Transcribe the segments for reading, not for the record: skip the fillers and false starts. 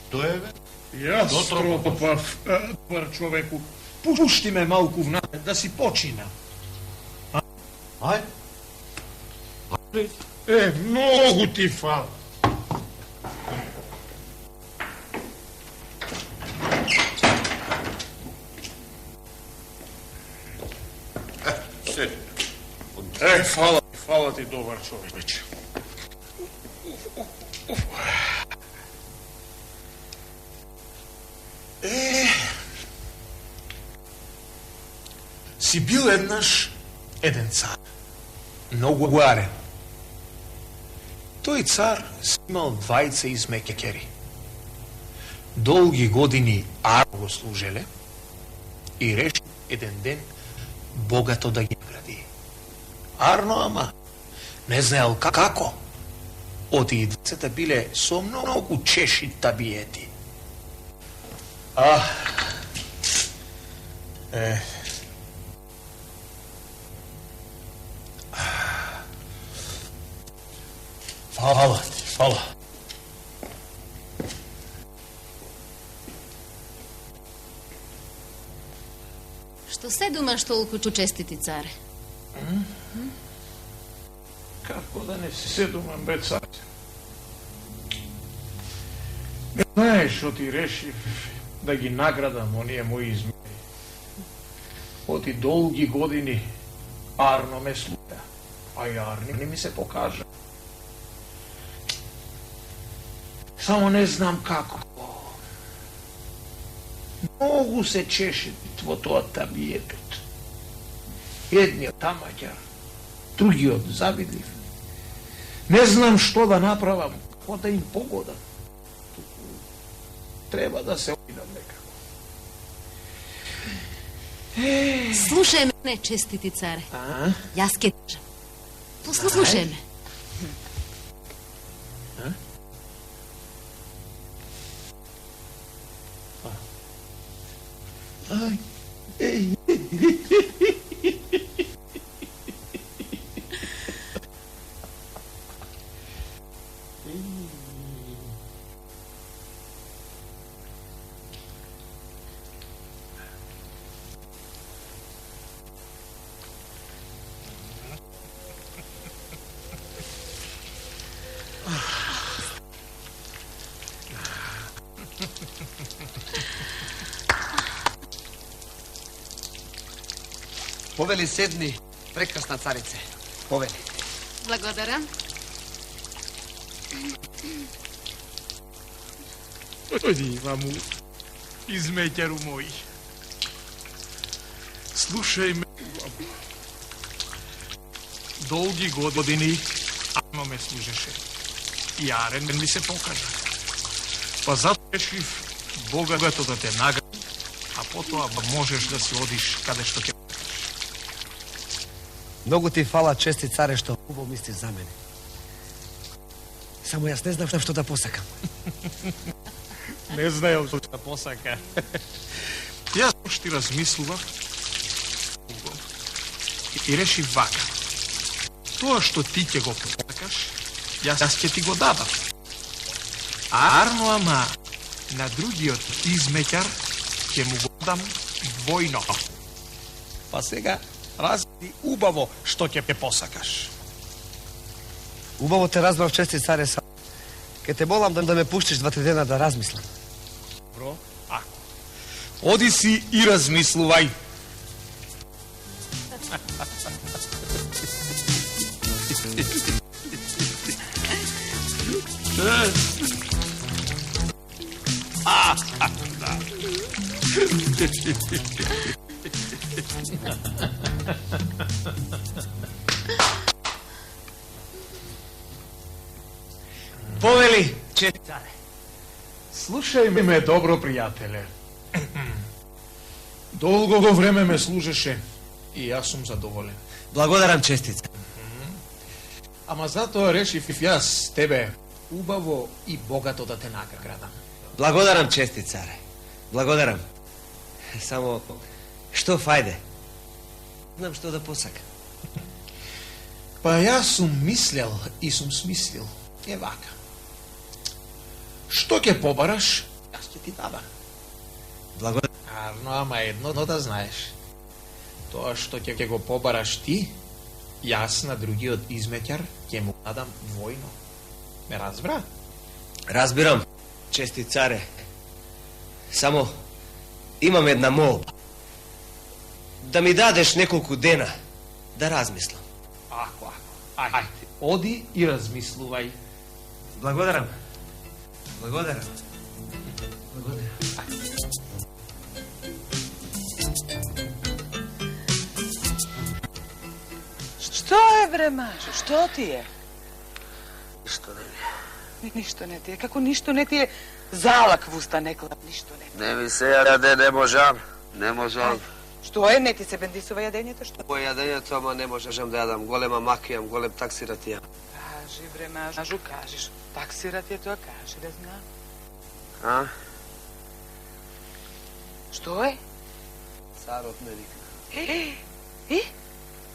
Што е, бе? Јас тропав, добар човеку. Пушти ме малку внапред да си починам. Ајде. Многу ти фала. Седи. Фала ти, добар човече. Си бил еднаш еден цар, многу гарен. Тој цар си имал двајца измекекери. Долги години арно го служеле и реши еден ден богато да ги награди. Арно, ама не знаел како. Оти и двајцата биле со многу чеши табиети. Фала ти, фала. Што се думаш толку честити, царе? Како да не си се думам, бе, царе? Не знаеш што ти решив да ги наградам оние мои измери. Оти долги години Арно ме слуја, а и Арни не ми се покажа. Само не знам како. Многу се чеши во тоа табиетот. Едниот тамаќар, другиот завидлив. Не знам што да направам, како да им погодам. Треба да се обидам некако. Слушај ме, честити царе. Јас ке кажам. Послушај ме. Повели, седни, прекрасна царице. Повели. Благодарам. Дојди ваму, измеќару мој. Слушај ме, долги години Арно ме служеше. И Арен ми се покажа. Па затоа решив богато да те награди, а потоа можеш да си одиш каде што ќе. Многу ти фала, чести царе, што убаво мислиш за мене. Само јас не знам што да посакам. Не знаел што да посака. Јас уште размислував и решив вака. Тоа што ти ќе го посакаш, јас ќе ти го дадам. А Арно ама на другиот измеќар ќе му го дам двојно. Па сега размисли убаво што ќе посакаш. Убаво те разбрав, чести царе, сам. Ке те молам да ме пуштиш 2-3 дена да размислам. Добро, ако. Оди си и размислувај. Повели, чести царе. Слушај ме добро, пријателе. Долго го време ме служеше и јас сум задоволен. Благодарам, честица. Ама затоа решив јас тебе убаво и богато да те наградам. Благодарам, чести царе. Благодарам. Само, што фајде? Знам што да посакам. Па јас сум мислел и сум смислил. Е вака. Што ќе побараш, јас ќе ти дадам. Благодарам. Арно, ама едно да знаеш. Тоа што ќе го побараш ти, јас на другиот измеќар ќе му дадам двојно. Ме разбра? Разбирам, чести царе. Само, имам една молба. Да ми дадеш неколку дена да размислам. Ако. Ајде, оди и размислувај. Благодарам. Благодарам. Благодарам. Што е, бре, Машо? Што ти е? Ништо не ми. Ништо не ти е. Како ништо не ти е? Залак в уста не клап, ништо не ти е. Не ми се јаде, не можам. Не можам. Што е? Не ти се бендисува јадењето? Што? По јадењето, ама не можам да јадам. Голема мака имам, голем таксират имам. Кажи, бре, Машо, кажиш. Таксират е тоа, кажи да знам. А? Што е? Царот ме вика. И?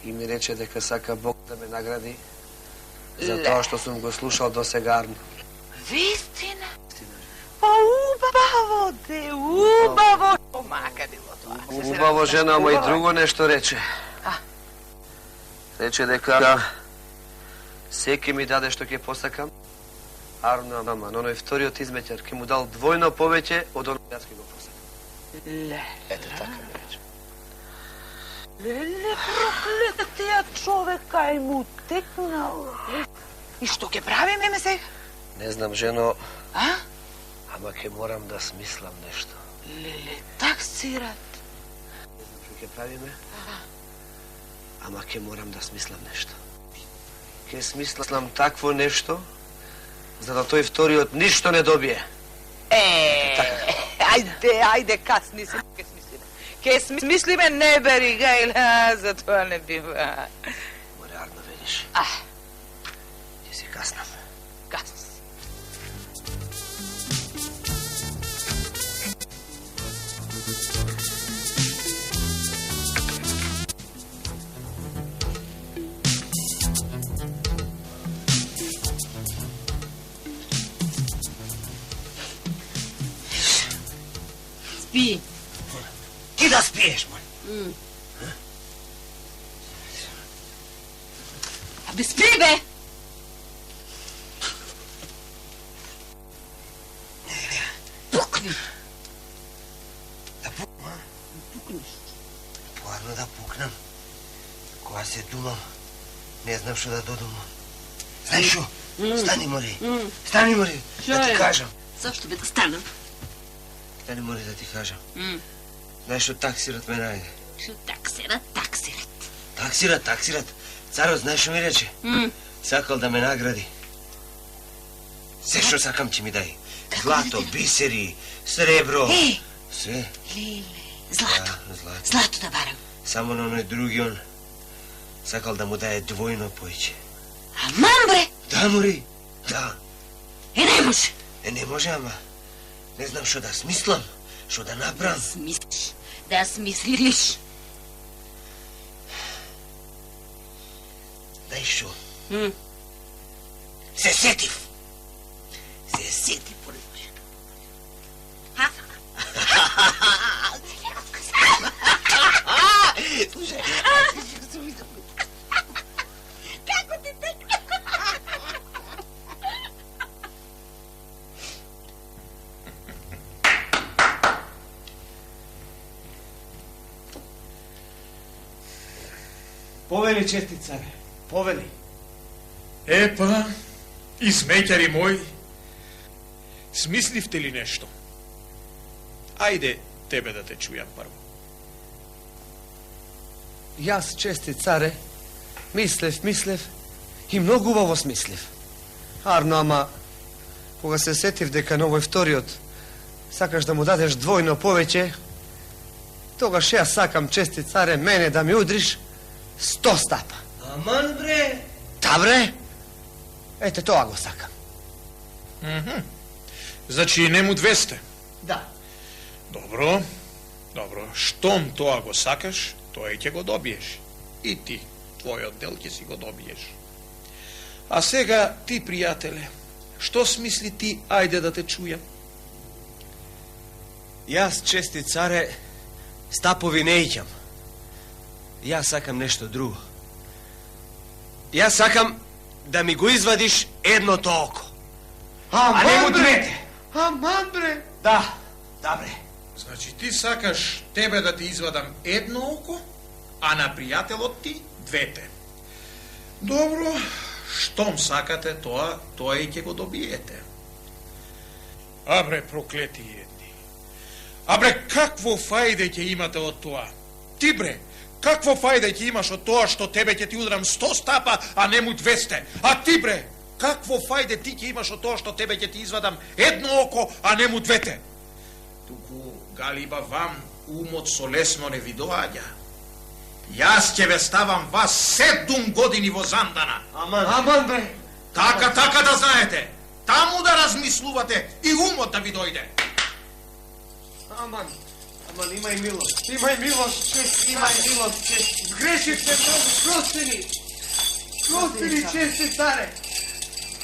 И ми рече дека сака Бог да ме награди за тоа што сум го слушал досегарно. Вистина? Па убаво те, убаво. Мака било тоа. Убаво жена, ама и друго нешто рече. А? Рече дека секи ми даде што ќе посакам. Арно, ама, но оној вториот измеќар ќе му дал двојно повеќе од оно јас ќе го посакам. Ле. Ете така ми рече. Леле, проклетија човека и му текнал. И што ќе правиме сега? Не знам, жено, А? ама ќе морам да смислам нешто. Леле, таксират. Не знам што ќе правиме, ама ќе морам да смислам нешто. Ќе смислам такво нешто, за да тој вториот ништо не добие. Ајде, касни си, ке смислиме. Ке смислиме, не бери гајла, за тоа не бива. Море, Арно, велиш. Ти си каснам. Касни си. Спи. Ти да спиеш, мој. Абе спи, бе! Пукни! Да пукнам, а? Пукнеш. Поарно да пукнам. Кога се дувам, не знам што да додумам. Знаеш што? Стани, Мори. Стани, Мори. Да ти кажам. Зашто бе да станам? Стани, Мори, да ти кажам. Знаеш што таксират ме најде? Што таксират? Таксират. Царот, знаеш што ми рече? Сакал да ме награди. Се што сакам ќе ми дај. Злато, бисери, сребро. Све. Леле, злато. Да, злато. Злато да барам. Само на оној други он сакал да му даде двојно поиќе. Аман, бре! Да, Мори, да. Не може. Не може, ама не знам што да смислам, што да направам. Смислиш, да смислиш. Знаеш што? Се сетив, поред. Слушај, Како ти така? Повели, чести царе, повели. Епа, измеќари мој, смисливте ли нешто? Ајде, тебе да те чујам прво. Јас, чести царе, мислев и многу убаво смислив. Арно, ама, кога се сетив дека на овој вториот сакаш да му дадеш двојно повеќе, тогаш јас сакам, чести царе, мене да ми удриш 100 стапа. Аман, бре! Та, бре! Ете, тоа го сакам. Значи, нему 200. Да. Добро. Штом тоа го сакаш, тоа и ќе го добиеш. И ти, твојот дел ќе си го добиеш. А сега, ти, пријателе, што смисли ти, ајде да те чујам? Јас, чести царе, стапови не иќам. Јас сакам нешто друго. Јас сакам да ми го извадиш едното око. А не му двете. Аман, бре! Да, бре. Значи, ти сакаш тебе да ти извадам едно око, а на пријателот ти двете. Добро, штом сакате тоа и ќе го добиете. Абре, проклети едни. Абре, какво фајде ќе имате од тоа? Ти, бре, какво фајде ќе имаш од тоа што тебе ќе ти удрам 100 стапа, а не му 200? А ти, бре, какво фајде ти ќе имаш од тоа што тебе ќе ти извадам едно око, а не му двете? Туку, галиба, вам умот со лесно не ви доаѓа. Јас ќе ве ставам вас 7 години во Зандана. Аман, бре! Така да знаете. Таму да размислувате и умот да ви дојде. Аман, имај милост, чести, Сгрешивте многу, прости ни, чести царе.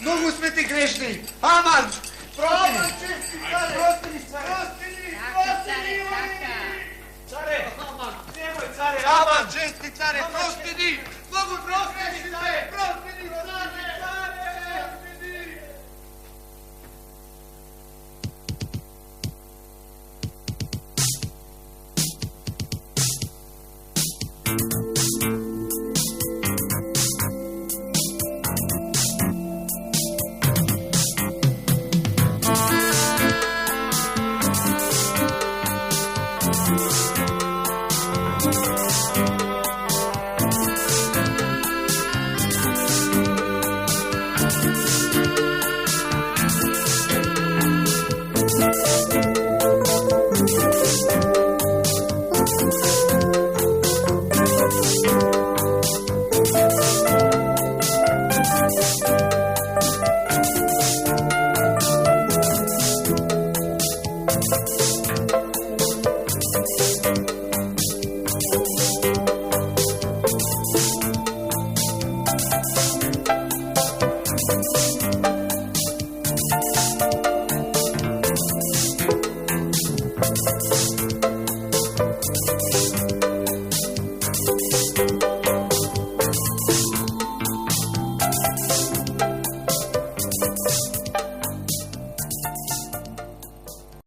Многу сме ти грешни. Аман, чести царе, прости ни. Царе, немој царе, Аман, чести царе, прости ни. Многу прости ни, царе, прости ни, царе.